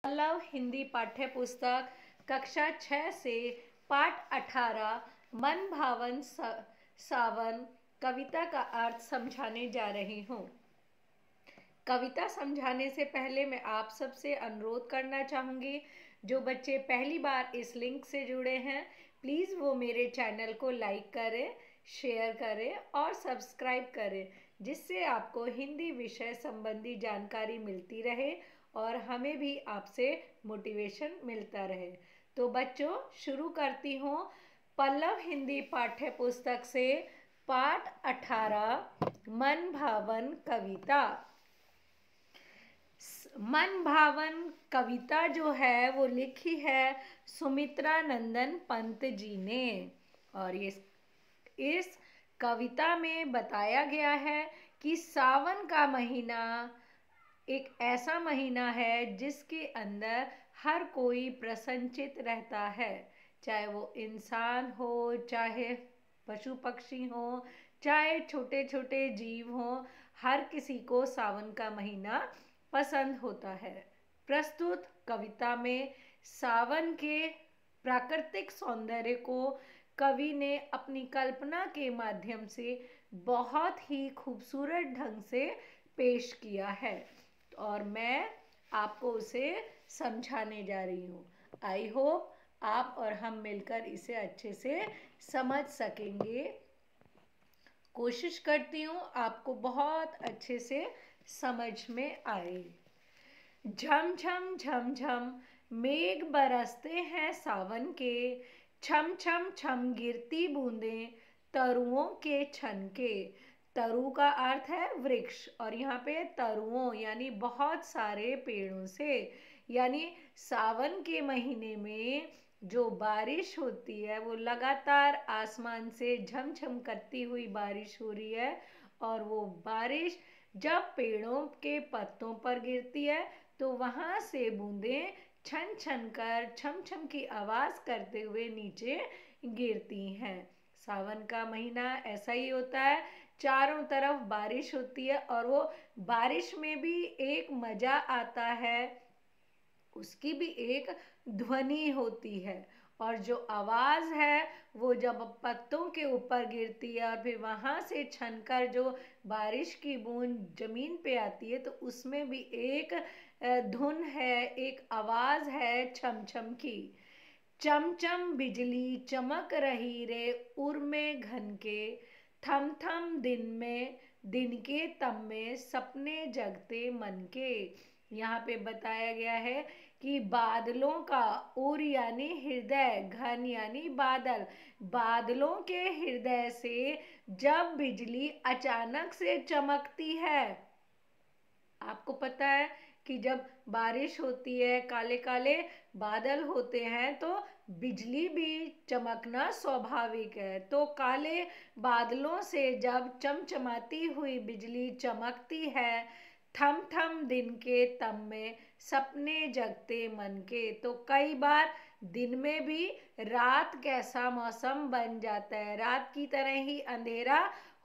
पल्लव हिंदी पाठ्य पुस्तक कक्षा 6 से पाठ 18 मन भावन सावन कविता का अर्थ समझाने जा रही हूँ। कविता समझाने से पहले मैं आप सबसे अनुरोध करना चाहूँगी, जो बच्चे पहली बार इस लिंक से जुड़े हैं प्लीज़ वो मेरे चैनल को लाइक करें, शेयर करें और सब्सक्राइब करें, जिससे आपको हिंदी विषय संबंधी जानकारी मिलती रहे और हमें भी आपसे मोटिवेशन मिलता रहे। तो बच्चों, शुरू करती हूँ पल्लव हिंदी पाठ्य पुस्तक से पाठ 18 मन भावन कविता। मन भावन कविता जो है वो लिखी है सुमित्रा नंदन पंत जी ने, और इस कविता में बताया गया है कि सावन का महीना एक ऐसा महीना है जिसके अंदर हर कोई प्रसन्नचित रहता है, चाहे वो इंसान हो, चाहे पशु पक्षी हो, चाहे छोटे छोटे जीव हो, हर किसी को सावन का महीना पसंद होता है। प्रस्तुत कविता में सावन के प्राकृतिक सौंदर्य को कवि ने अपनी कल्पना के माध्यम से बहुत ही खूबसूरत ढंग से पेश किया है और मैं आपको उसे समझाने जा रही हूँ। आई होप आप और हम मिलकर इसे अच्छे से समझ सकेंगे। कोशिश करती हूँ आपको बहुत अच्छे से समझ में आए। झम झम झम झम मेघ बरसते हैं सावन के, छम छम छम गिरती बूंदें तरुओं के छन के। तरु का अर्थ है वृक्ष, और यहाँ पे तरुओं यानी बहुत सारे पेड़ों से, यानी सावन के महीने में जो बारिश होती है वो लगातार आसमान से झमझम करती हुई बारिश हो रही है, और वो बारिश जब पेड़ों के पत्तों पर गिरती है तो वहाँ से बूंदें छन छन कर छम छम की आवाज़ करते हुए नीचे गिरती हैं। सावन का महीना ऐसा ही होता है, चारों तरफ बारिश होती है और वो बारिश में भी एक मज़ा आता है, उसकी भी एक ध्वनि होती है, और जो आवाज़ है वो जब पत्तों के ऊपर गिरती है और फिर वहाँ से छनकर जो बारिश की बूंद ज़मीन पे आती है तो उसमें भी एक धुन है, एक आवाज़ है छम छम की। चमचम बिजली चमक रही रे उर में घन के, थम थम दिन के तम में सपने जगते मन के। यहाँ पे बताया गया है कि बादलों का उर यानी हृदय, घन यानी बादल, बादलों के हृदय से जब बिजली अचानक से चमकती है। आपको पता है कि जब बारिश होती है, काले काले बादल होते हैं तो बिजली भी चमकना स्वाभाविक है। तो काले बादलों से जब चमचमाती हुई बिजली चमकती है, थम थम दिन के तम में सपने जगते मन के। तो कई बार दिन में भी रात कैसा मौसम बन जाता है, रात की तरह ही अंधेरा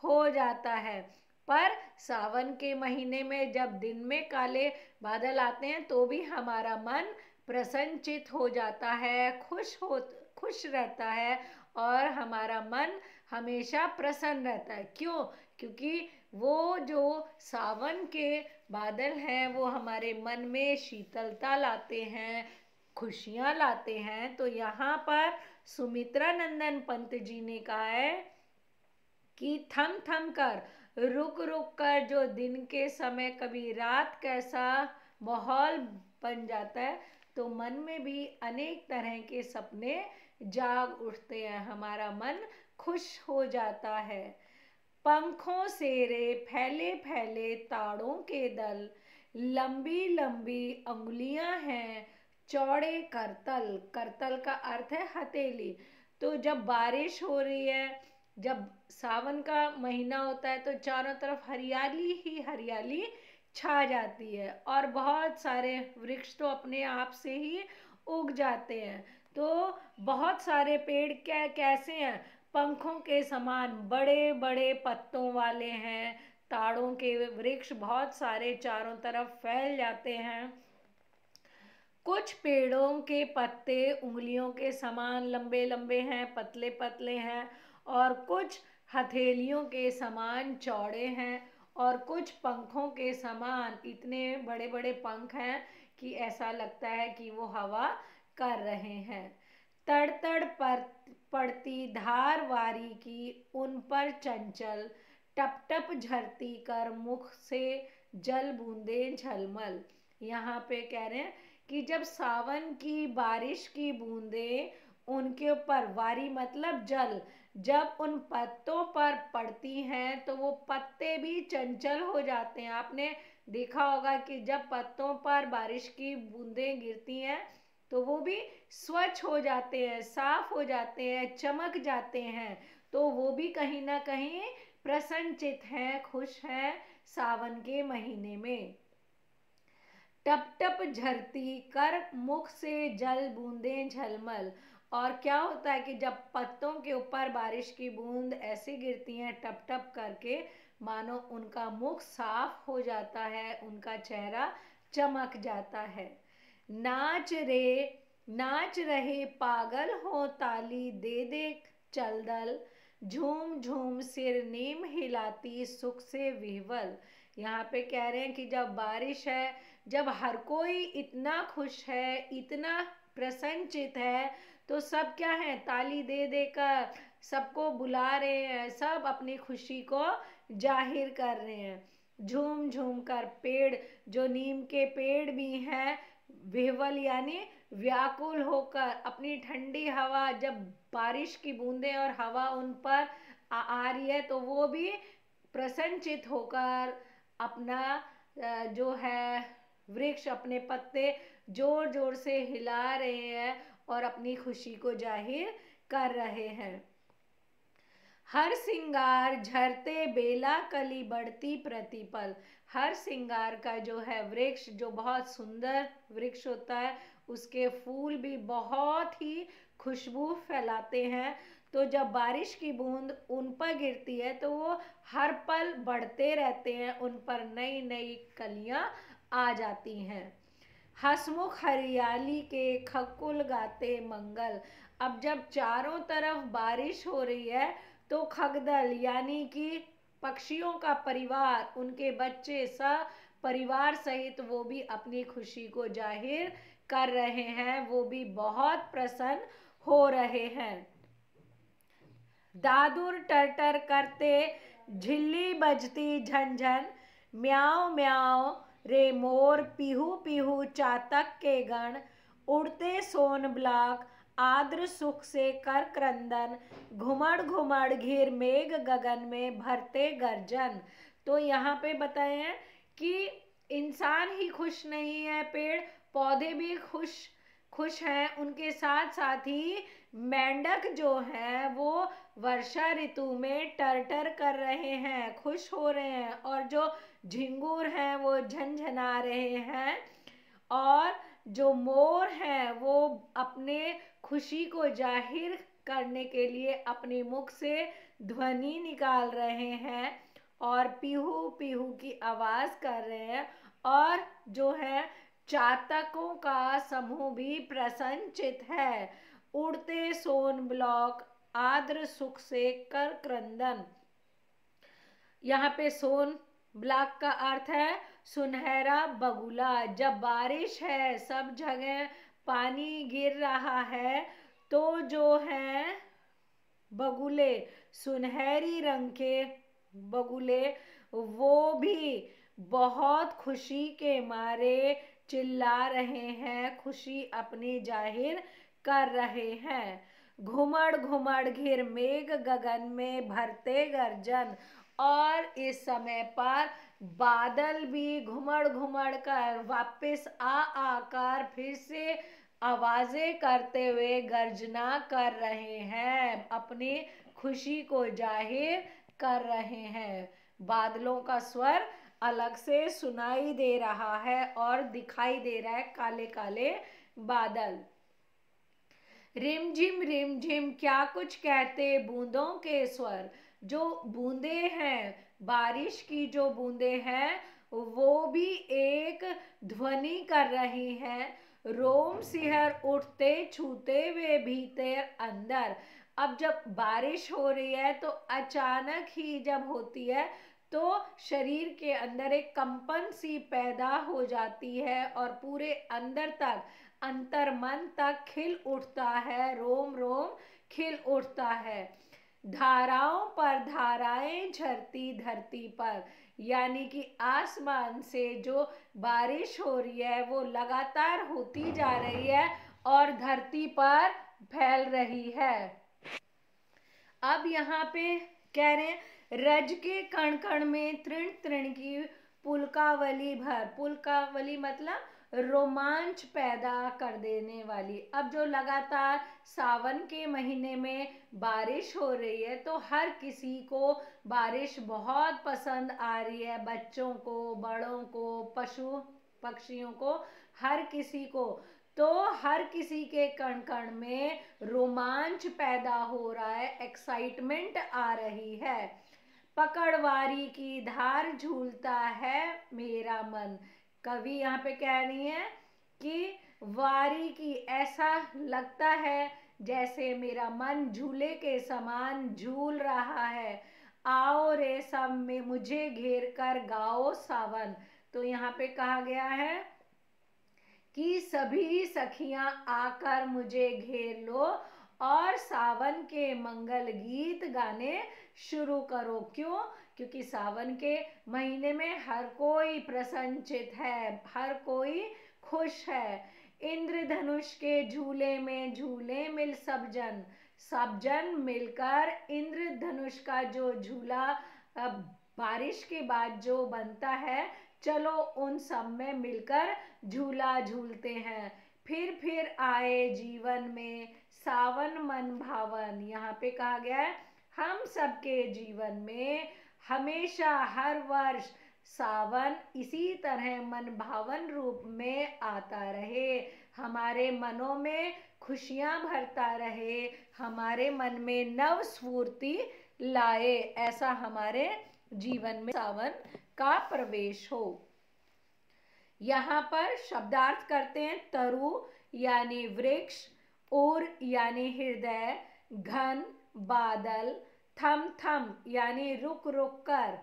हो जाता है, पर सावन के महीने में जब दिन में काले बादल आते हैं तो भी हमारा मन प्रसन्नचित हो जाता है, खुश रहता है, और हमारा मन हमेशा प्रसन्न रहता है। क्यों? क्योंकि वो जो सावन के बादल हैं वो हमारे मन में शीतलता लाते हैं, खुशियाँ लाते हैं। तो यहाँ पर सुमित्रा नंदन पंत जी ने कहा है कि थम थम कर, रुक रुक कर, जो दिन के समय कभी रात कैसा माहौल बन जाता है तो मन में भी अनेक तरह के सपने जाग उठते हैं, हमारा मन खुश हो जाता है। पंखों से रे फैले फैले ताड़ों के दल, लंबी लंबी अंगुलियां हैं चौड़े करतल। करतल का अर्थ है हथेली। तो जब बारिश हो रही है, जब सावन का महीना होता है तो चारों तरफ हरियाली ही हरियाली छा जाती है, और बहुत सारे वृक्ष तो अपने आप से ही उग जाते हैं। तो बहुत सारे पेड़ कैसे हैं? पंखों के समान बड़े बड़े पत्तों वाले हैं। ताड़ों के वृक्ष बहुत सारे चारों तरफ फैल जाते हैं। कुछ पेड़ों के पत्ते उंगलियों के समान लंबे लंबे हैं, पतले पतले हैं, और कुछ हथेलियों के समान चौड़े हैं, और कुछ पंखों के समान इतने बड़े बड़े पंख हैं कि ऐसा लगता है कि वो हवा कर रहे हैं। तड़ तड़ पर पड़ती धार वारी की उन पर चंचल, टप टप झरती कर मुख से जल बूंदे झलमल। यहाँ पे कह रहे हैं कि जब सावन की बारिश की बूंदे उनके ऊपर, वारी मतलब जल, जब उन पत्तों पर पड़ती हैं तो वो पत्ते भी चंचल हो जाते हैं। आपने देखा होगा कि जब पत्तों पर बारिश की बूंदें गिरती हैं तो वो भी स्वच्छ हो जाते हैं, साफ हो जाते हैं, चमक जाते हैं। तो वो भी कहीं ना कहीं प्रसन्नचित हैं, खुश हैं सावन के महीने में। टप टप झरती कर मुख से जल बूंदें झलमल। और क्या होता है कि जब पत्तों के ऊपर बारिश की बूंद ऐसे गिरती हैं टप टप करके, मानो उनका मुख साफ हो जाता है, उनका चेहरा चमक जाता है। नाच रहे पागल हो ताली दे दे चलदल, झूम झूम सिर नीम हिलाती सुख से विह्वल। यहाँ पे कह रहे हैं कि जब बारिश है, जब हर कोई इतना खुश है, इतना प्रसन्नचित है, तो सब क्या है, ताली दे देकर सबको बुला रहे हैं, सब अपनी खुशी को जाहिर कर रहे हैं। झूम झूम कर पेड़, जो नीम के पेड़ भी हैं, विह्वल यानी व्याकुल होकर, अपनी ठंडी हवा, जब बारिश की बूंदें और हवा उन पर आ रही है तो वो भी प्रसन्नचित होकर अपना जो है वृक्ष, अपने पत्ते जोर जोर से हिला रहे हैं और अपनी खुशी को जाहिर कर रहे हैं। हर सिंगार झरते बेला कली बढ़ती प्रतिपल। हर सिंगार का जो है वृक्ष, जो बहुत सुंदर वृक्ष होता है, उसके फूल भी बहुत ही खुशबू फैलाते हैं। तो जब बारिश की बूंद उन पर गिरती है तो वो हर पल बढ़ते रहते हैं, उन पर नई नई कलियां आ जाती हैं। हसमुख हरियाली के खकुल गाते मंगल। अब जब चारों तरफ बारिश हो रही है तो खगदल यानी कि पक्षियों का परिवार, उनके बच्चे सब परिवार सहित वो भी अपनी खुशी को जाहिर कर रहे हैं, वो भी बहुत प्रसन्न हो रहे हैं। दादुर टरटर करते झिल्ली बजती झनझन, म्याओ म्याओ रे मोर पीहू पीहू चातक के गण, उड़ते सोन ब्लाक आद्र सुख से कर क्रंदन, घुमड़ घुमड़ घिर मेघ गगन में भरते गर्जन। तो यहाँ पे बताए हैं कि इंसान ही खुश नहीं है, पेड़ पौधे भी खुश हैं, उनके साथ साथ ही मेंढक जो है वो वर्षा ऋतु में टरटर कर रहे हैं, खुश हो रहे हैं, और जो झिंगुर हैं वो झनझना रहे हैं, और जो मोर हैं वो अपने खुशी को जाहिर करने के लिए अपने मुख से ध्वनि निकाल रहे हैं और पीहू पीहू की आवाज कर रहे हैं। और जो है चातकों का समूह भी प्रसन्नचित है। उड़ते सोन ब्लॉक आद्र सुख से कर क्रंदन। यहाँ पे सोन ब्लॉक का अर्थ है सुनहरा बगुला। जब बारिश है, सब जगह पानी गिर रहा है, तो जो है बगुले, सुनहरी रंग के बगुले, वो भी बहुत खुशी के मारे चिल्ला रहे हैं, खुशी अपनी जाहिर कर रहे हैं। घुमड़ घुमड़ घिर मेघ गगन में भरते गर्जन। और इस समय पर बादल भी घुमड़ घुमड़ कर वापस आकर फिर से आवाजें करते हुए गर्जना कर रहे हैं, अपनी खुशी को जाहिर कर रहे हैं। बादलों का स्वर अलग से सुनाई दे रहा है और दिखाई दे रहा है, काले काले बादल। रिम झिम क्या कुछ कहते बूंदों के स्वर। जो बूंदे हैं, बारिश की जो बूंदे हैं, वो भी एक ध्वनि कर रही हैं। रोम सिहर उठते छूते वे भीतर अंदर। अब जब बारिश हो रही है तो अचानक ही जब होती है तो शरीर के अंदर एक कंपन सी पैदा हो जाती है और पूरे अंदर तक, अंतर मन तक खिल उठता है, रोम रोम खिल उठता है। धाराओं पर धाराएं झरती धरती पर, यानी कि आसमान से जो बारिश हो रही है वो लगातार होती जा रही है और धरती पर फैल रही है। अब यहाँ पे कह रहे हैं, रज के कण कण में तृण तृण की पुलकावली भर। पुलकावली मतलब रोमांच पैदा कर देने वाली। अब जो लगातार सावन के महीने में बारिश हो रही है तो हर किसी को बारिश बहुत पसंद आ रही है, बच्चों को, बड़ों को, पशु पक्षियों को, हर किसी को। तो हर किसी के कण कण में रोमांच पैदा हो रहा है, एक्साइटमेंट आ रही है। पकड़वारी की धार झूलता है मेरा मन। कवि यहाँ पे कह रही है कि वारी की, ऐसा लगता है जैसे मेरा मन झूले के समान झूल रहा है। आओ रे सब में मुझे घेर कर गाओ सावन। तो यहाँ पे कहा गया है कि सभी सखियां आकर मुझे घेर लो और सावन के मंगल गीत गाने शुरू करो। क्यों? क्योंकि सावन के महीने में हर कोई प्रसन्नचित है, हर कोई खुश है। इंद्रधनुष के झूले में झूले मिल सब जन मिलकर इंद्रधनुष का जो झूला बारिश के बाद जो बनता है, चलो उन सब में मिलकर झूला झूलते हैं। फिर आए जीवन में सावन मन भावन। यहाँ पे कहा गया है हम सबके जीवन में हमेशा हर वर्ष सावन इसी तरह मन भावन रूप में आता रहे, हमारे मनों में खुशियां भरता रहे, हमारे मन में नव स्फूर्ति लाए, ऐसा हमारे जीवन में सावन का प्रवेश हो। यहाँ पर शब्दार्थ करते हैं। तरु यानी वृक्ष, उर यानी हृदय, घन बादल, थम थम यानी रुक रुक कर,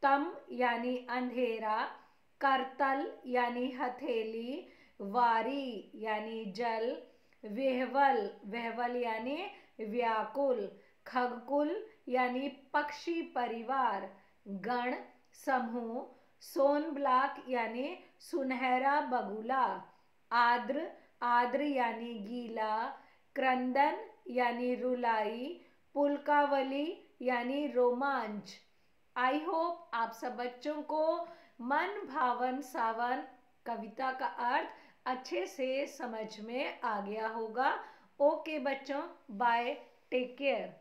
तम यानी अंधेरा, करतल यानी हथेली, वारी यानी जल, वेहवल वेहवल यानी व्याकुल, खगकुल यानी पक्षी परिवार, गण समूह, सोनब्लाक यानी सुनहरा बगुला, आद्र आद्र यानी गीला, क्रंदन यानी रुलाई, पुलकावली यानी रोमांच। आई होप आप सब बच्चों को मन भावन सावन कविता का अर्थ अच्छे से समझ में आ गया होगा। ओके बच्चों, बाय, टेक केयर।